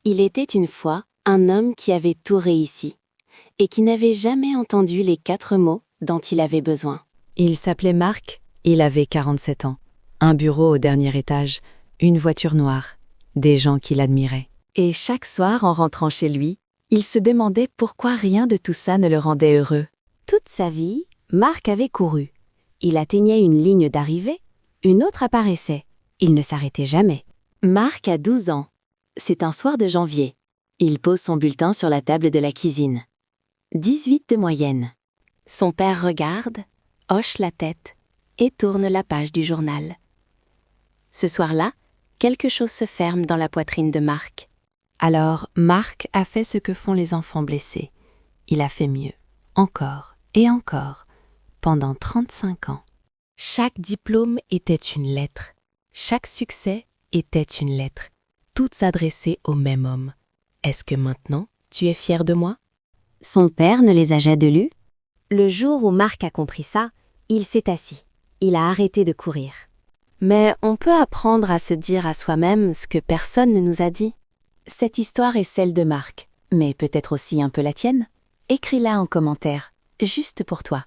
Il était une fois un homme qui avait tout réussi et qui n'avait jamais entendu les 4 mots dont il avait besoin. Il s'appelait Marc, il avait 47 ans. Un bureau au dernier étage, une voiture noire, des gens qui l'admiraient. Et chaque soir, en rentrant chez lui, il se demandait pourquoi rien de tout ça ne le rendait heureux. Toute sa vie, Marc avait couru. Il atteignait une ligne d'arrivée, une autre apparaissait. Il ne s'arrêtait jamais. Marc a 12 ans. C'est un soir de janvier. Il pose son bulletin sur la table de la cuisine. 18 de moyenne. Son père regarde, hoche la tête et tourne la page du journal. Ce soir-là, quelque chose se ferme dans la poitrine de Marc. Alors, Marc a fait ce que font les enfants blessés. Il a fait mieux, encore et encore, pendant 35 ans. Chaque diplôme était une lettre. Chaque succès était une lettre. Toutes s'adressaient au même homme. Est-ce que maintenant, tu es fier de moi? Son père ne les a jamais lus. Le jour où Marc a compris ça, il s'est assis. Il a arrêté de courir. Mais on peut apprendre à se dire à soi-même ce que personne ne nous a dit. Cette histoire est celle de Marc, mais peut-être aussi un peu la tienne. Écris-la en commentaire, juste pour toi.